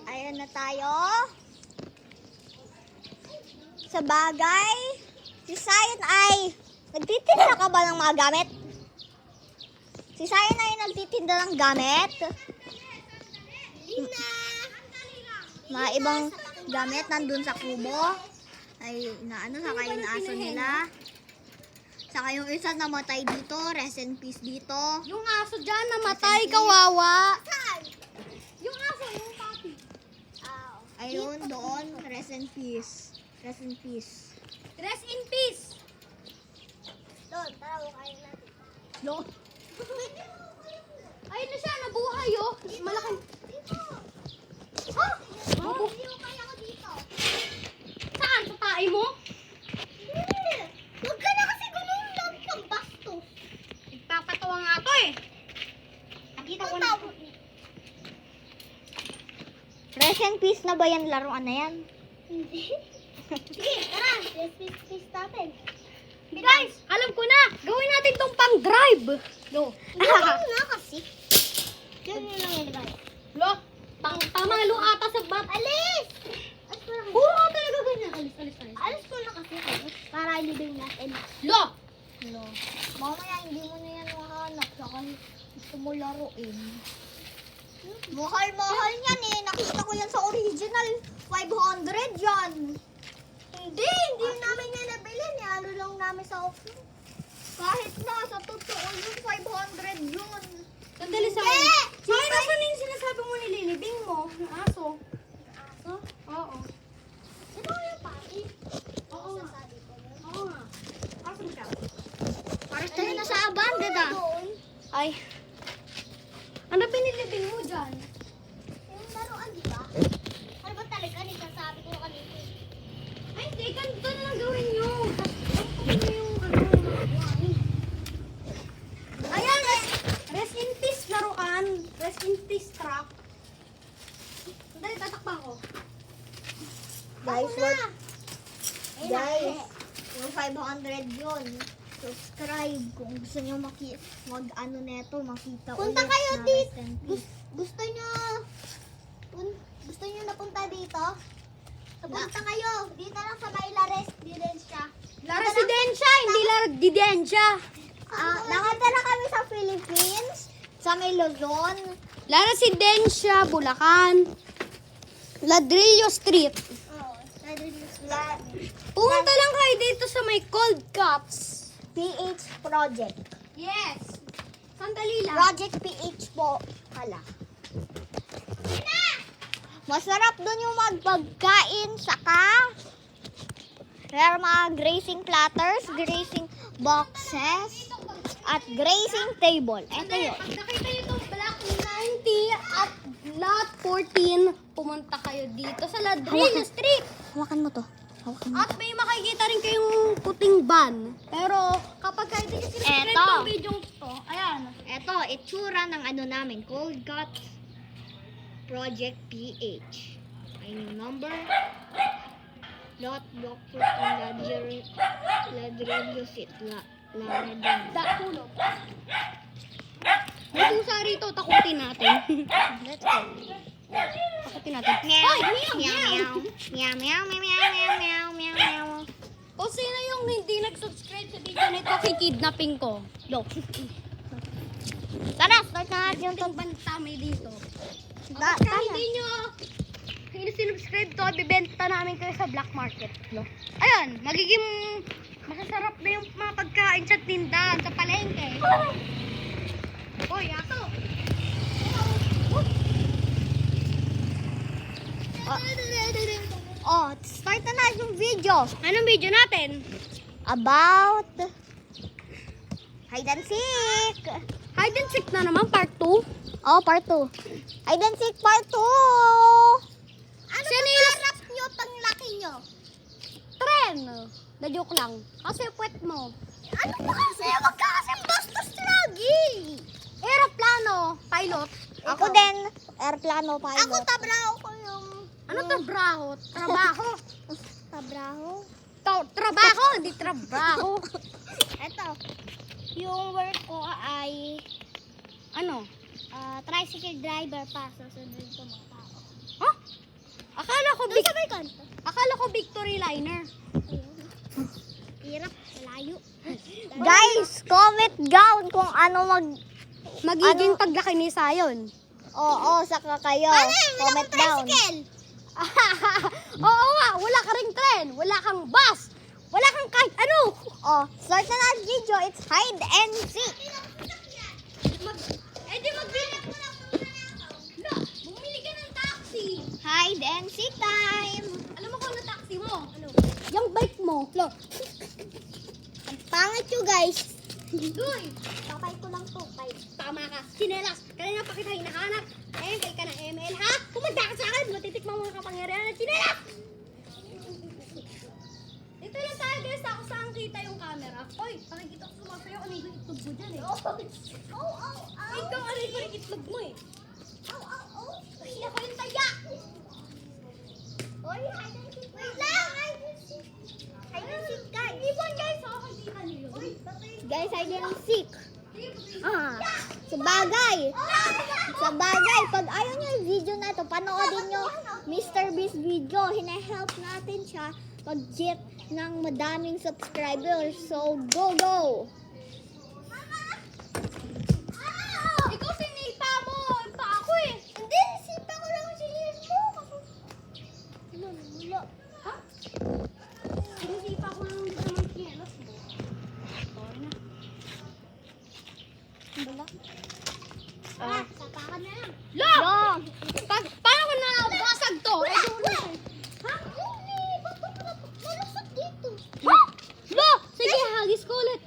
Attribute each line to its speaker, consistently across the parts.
Speaker 1: Ayan na tayo. Sa bagay, si Sayan ay nagtitinda ka ba ng mga gamit? Si Sayan ay nagtitinda ng gamit. Mga ibang gamit nandun sa kubo. Ay inaano sa kayo na aso nila. Saka yung isa namatay dito, rest in peace dito.
Speaker 2: Yung aso dyan namatay, kawawa.
Speaker 1: Saan?
Speaker 2: Yung aso, yung papi.
Speaker 1: Ayun, doon, rest in peace. Rest in peace.
Speaker 2: Rest in peace.
Speaker 1: Doon, tara, kain natin.
Speaker 2: Lo. Ayun na siya, nabuhay oh. Malaking. Ah!
Speaker 1: Hindi mo kaya ko dito.
Speaker 2: Saan? Sa tae mo?
Speaker 1: Huwag ka na kasi ganun lang kang bastos.
Speaker 2: Nagpapatawa nga to eh. Nakita ko na.
Speaker 1: Rest in peace na ba yan laruan na yan?
Speaker 2: Hindi.
Speaker 1: Sige, tara. Rest in peace natin.
Speaker 2: Guys, alam ko na. Gawin natin tong pang-drive. Lo.
Speaker 1: Ano na kasi? Diyan nyo lang yung drive.
Speaker 2: Lo. Pamalo ata sa bat.
Speaker 1: Alis! Alis ko na kasi.
Speaker 2: Puro ka talaga ganyan. Alis.
Speaker 1: Alis ko na kasi. Para ilibing natin.
Speaker 2: Lo.
Speaker 1: No. Mamaya hindi mo na yan mahanap. Saka gusto mo laruin. Mahal-mahal yan eh. Nakita ko yan sa original. 500 yan. Hindi namin yan nabili. Ano lang namin sa auction. Kahit na, sa totoo yun, 500 yun.
Speaker 2: Sandali sa
Speaker 1: Hindi!
Speaker 2: akin. Sa'yo, nasan yung sinasabi mo nililibing mo? Yung aso.
Speaker 1: Aso?
Speaker 2: Oo.
Speaker 1: Sino ko yung pati?
Speaker 2: Oo nga.
Speaker 1: Sasabi ko yun.
Speaker 2: Oo nga. Asan siya?
Speaker 1: Pares tayo na sa abandon ah. Ay.
Speaker 2: Ano pinilibing mo dyan?
Speaker 1: Yung laruan, di ba? Ano ba talaga? Sabi ko kanina.
Speaker 2: Ay, hindi. Ganito na lang gawin nyo. Tapos yung ano. Ayan, rest in peace laruan. Rest in peace truck. Dali, tatakpan ko.
Speaker 1: Guys,
Speaker 2: Ako na.
Speaker 1: Guys, yung 500 yun. Subscribe kung gusto nyo mag-ano neto, makita
Speaker 3: Punta
Speaker 1: ulit
Speaker 3: kayo
Speaker 1: na
Speaker 3: dito.
Speaker 1: rest in peace.
Speaker 3: Gusto nyo napunta dito? Napunta kayo. Dito lang sa may La Residencia.
Speaker 2: La Residencia, hindi La Residencia.
Speaker 1: Nakatira kami sa Philippines, sa may Luzon.
Speaker 2: La Residencia, Bulacan. Ladrillo Street.
Speaker 1: Oh,
Speaker 2: Pumunta lang kayo dito sa may Cold Cuts.
Speaker 1: PH Project.
Speaker 2: Yes. Sandali lang.
Speaker 1: Project PH po pala. Masarap doon yung magpagkain, saka mga grazing platters, grazing boxes, at grazing table. Ito yun.
Speaker 2: Pag nakita nyo itong Black 90 at Lot 14, pumunta kayo dito sa Ladrillo Street.
Speaker 1: Hawakan mo to. Hawakan mo.
Speaker 2: At may makikita rin kayong puting van. Pero kapag kayo hindi sinasubscribe
Speaker 1: Eto.
Speaker 2: ng video to, ayan.
Speaker 1: Ito, itsura ng ano namin, Cold Cut Project PH. Ayun yung number. Lot block 14 Ladrillo Street.
Speaker 2: Dakulog. May pusa rito, takutin natin.
Speaker 1: Let's go.
Speaker 2: Takutin natin.
Speaker 1: Meow,
Speaker 2: Ay,
Speaker 1: meow, meow, meow, meow, meow, meow, meow, meow, meow.
Speaker 2: O sino yung hindi nag-subscribe sa video na ito, kikidnapping ko? Lo.
Speaker 1: Tara, start na natin yung
Speaker 2: Yung banta may dito.
Speaker 1: Da-
Speaker 2: Kaya
Speaker 1: tara.
Speaker 2: hindi nyo hindi sinubscribe to, bibenta namin kayo sa black market. Lo. Ayun, magiging masasarap na yung mga pagkain sa tindahan, sa palengke. Hoy, ato.
Speaker 1: Oh, start na natin yung video.
Speaker 2: Anong video natin?
Speaker 1: About hide and seek.
Speaker 2: Hide and seek na naman, part 2.
Speaker 1: Oh, part 2. Hide and seek part 2.
Speaker 3: Ano pangarap nyo pang laki nyo?
Speaker 2: Tren. Na joke lang. Kasi puwet mo.
Speaker 3: Ano ba kasi? Wag ka kasi bastos lagi.
Speaker 2: Aeroplano, pilot.
Speaker 1: Ako din, airplano pilot.
Speaker 3: Ako tabraho ko yung...
Speaker 2: Ano trabaho? Trabaho.
Speaker 1: Tabraho.
Speaker 2: Trabaho, hindi trabaho.
Speaker 3: Eto. Yung work ko ay...
Speaker 2: Ano?
Speaker 3: tricycle driver pa. Susunod ko mga tao.
Speaker 2: Ha?
Speaker 3: Doon sa may kanto.
Speaker 2: Akala ko victory liner.
Speaker 3: Hirap, malayo.
Speaker 1: Guys, comment down kung ano
Speaker 2: Magiging
Speaker 1: Ano?
Speaker 2: paglaki ni Sayon.
Speaker 1: Oo, saka kayo.
Speaker 3: Ano yun? Wala
Speaker 1: Comment
Speaker 3: akong
Speaker 1: down.
Speaker 3: tricycle.
Speaker 2: Oo nga, wala ka ring tren, wala kang bus, wala kang kahit ano.
Speaker 1: Oh, start na natin video. It's hide and seek.
Speaker 2: Di magbili mo lang. No, bumili ka ng taxi.
Speaker 1: Hide and seek time.
Speaker 2: Alam mo kung ano taxi mo? Ano? Yung bike mo. Lo.
Speaker 1: Pangit you guys.
Speaker 2: Doy.
Speaker 3: Papay ko lang to. Pay.
Speaker 2: Tama ka. Sinelas. Kanina pa kita hinahanap. Kay ka ng ML, ha? Pumunta ka sa akin. Matitikman mo ang kapangyarihan ng sinelas. Dito lang tayo guys. Ako saan kita yung camera. Oy, pakikita ko sumasayo. Ano yung itlog mo dyan eh? Ikaw ano yung itlog mo eh? Ay, ako yung taya.
Speaker 3: Oy, hide and seek. Wait lang, hide and seek. Hide and seek, guys.
Speaker 2: Ibon guys, ako kita niyo.
Speaker 1: Guys, hide and seek. Sa bagay, pag ayaw nyo yung video na ito, panoodin nyo Mr. Beast video. Hina-help natin siya mag-get ng madaming subscribers. So, go!
Speaker 2: Ikaw sinipa mo. Pa ako eh.
Speaker 3: Hindi, sipa ko lang si mo. Wala.
Speaker 2: Ha? Sinisipa ko lang dito ng kilos mo. Sorry na. Wala.
Speaker 3: Sapakan na lang.
Speaker 2: Lo! Paano ko nabasag to? Eh, dulo.
Speaker 3: Ha? Hindi, ba't ko malusot dito?
Speaker 2: Ha? Lo! Sige, hagis ko ulit.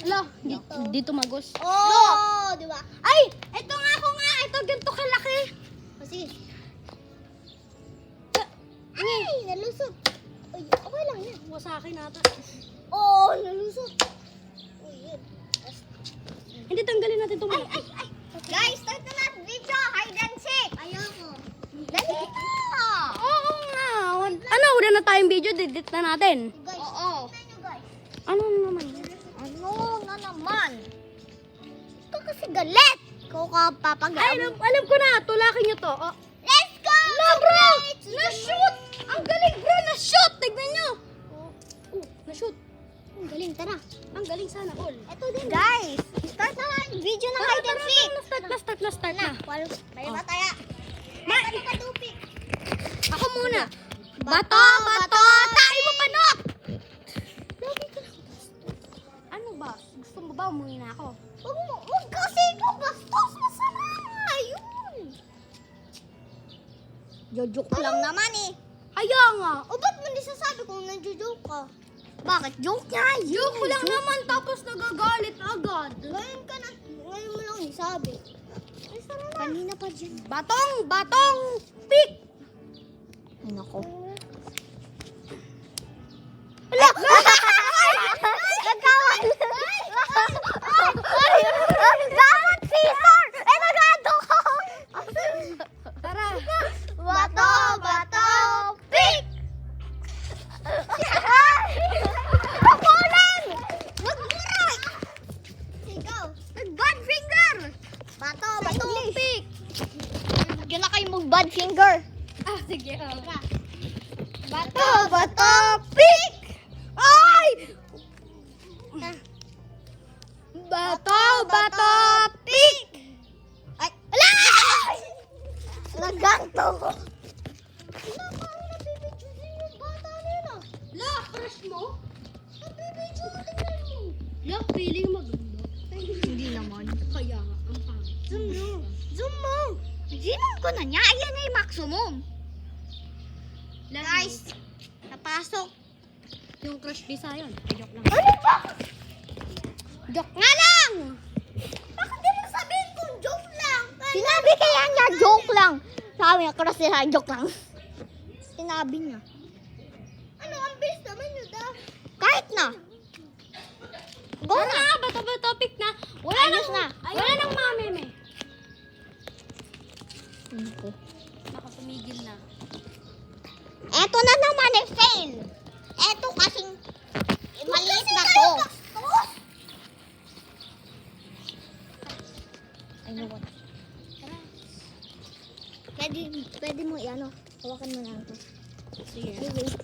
Speaker 2: Lo, dito magos.
Speaker 3: Oh, di ba?
Speaker 2: Ay! Ito nga ako nga. Ito, ganito kalaki.
Speaker 3: O, sige. Ay, nalusot. Uy, okay lang yan.
Speaker 2: Sa akin ata.
Speaker 3: Oh, nalusot. Uy, yun.
Speaker 2: Hindi, tanggalin natin ito.
Speaker 3: Ay.
Speaker 1: Guys, start na natin video. Hide and seek.
Speaker 3: Ayoko.
Speaker 1: Dali na.
Speaker 2: Oo nga. Ano, wala na tayong video. Didit na natin.
Speaker 3: Guys,
Speaker 1: Oo.
Speaker 3: tignan nyo, guys.
Speaker 2: Ano naman?
Speaker 1: Ano na naman? Ito kasi galit. Ikaw ka
Speaker 2: Ay,
Speaker 1: papagawa.
Speaker 2: alam ko na. Tulakin nyo to. Oh.
Speaker 3: Let's go!
Speaker 2: No, bro! Na-shoot! Ang galing, bro! Na-shoot! Tignan nyo! Oh, na-shoot.
Speaker 3: Ang galing, tara.
Speaker 2: Ang galing sana all.
Speaker 3: Ito din.
Speaker 1: Guys, start na natin video ng hide and seek.
Speaker 2: Na-start na.
Speaker 1: May mataya.
Speaker 3: Ano ka, Tupik?
Speaker 2: Ako muna. Bato! Tayo mo panok! Lagi ka lang. Ano ba? Gusto mo ba umuwi na ako?
Speaker 3: Huwag kasi ikaw bastos. Masama nga yun.
Speaker 1: Jojoke lang naman eh.
Speaker 2: Kaya nga.
Speaker 3: O, ba't mo hindi sasabi kung nandiyo-joke ka?
Speaker 1: Bakit? Joke niya.
Speaker 2: Joke ko lang naman tapos nagagalit agad.
Speaker 3: Ngayon mo lang isabi. Ay, sana na.
Speaker 1: Kanina pa dyan.
Speaker 2: Batong! Pick!
Speaker 1: Ay, nako. Nagkawan! Dapat scissor! Eh, nagado ko!
Speaker 2: Tara.
Speaker 1: Bato! Pick! Kapulan! Magmura!
Speaker 3: Ikaw.
Speaker 1: Bad finger! Bato! Pick! Yun na kayo mag-bad finger.
Speaker 2: Ah, sige.
Speaker 1: Bato! Pick! Ay!
Speaker 2: Bato!
Speaker 1: Pick! Ay! Ala! Naganto ko.
Speaker 3: Wala, parang nabibidyo din yung bata nila.
Speaker 2: La, crush mo?
Speaker 3: Nabibidyo, tingnan mo.
Speaker 2: La, feeling maganda.
Speaker 1: Hindi naman.
Speaker 2: Kaya nga, ang pangit.
Speaker 1: Zoom mo. Zoom ko na niya. Ayan na yung maximum. Guys, napasok.
Speaker 2: Yung crush di sa yun. Joke lang.
Speaker 1: Ano ba?
Speaker 2: Joke nga lang!
Speaker 3: Bakit di mo sabihin kung joke lang?
Speaker 1: Sinabi kaya niya, joke lang. Sabi niya, cross niya, joke lang. Sinabi niya.
Speaker 3: Ano, ang bilis naman yun, ah.
Speaker 1: Kahit na. Go
Speaker 2: Tara
Speaker 1: na.
Speaker 2: na, bato pick na. Wala
Speaker 1: Ayos
Speaker 2: nang,
Speaker 1: na.
Speaker 2: Wala nang mameme.
Speaker 1: Ano
Speaker 2: Nakatumigil na.
Speaker 1: Eto na naman eh, fail. Eto kasing maliit na to. I know what. Pwede mo i-ano. Hawakan mo lang ito.
Speaker 2: Sige.
Speaker 1: Ay, wait.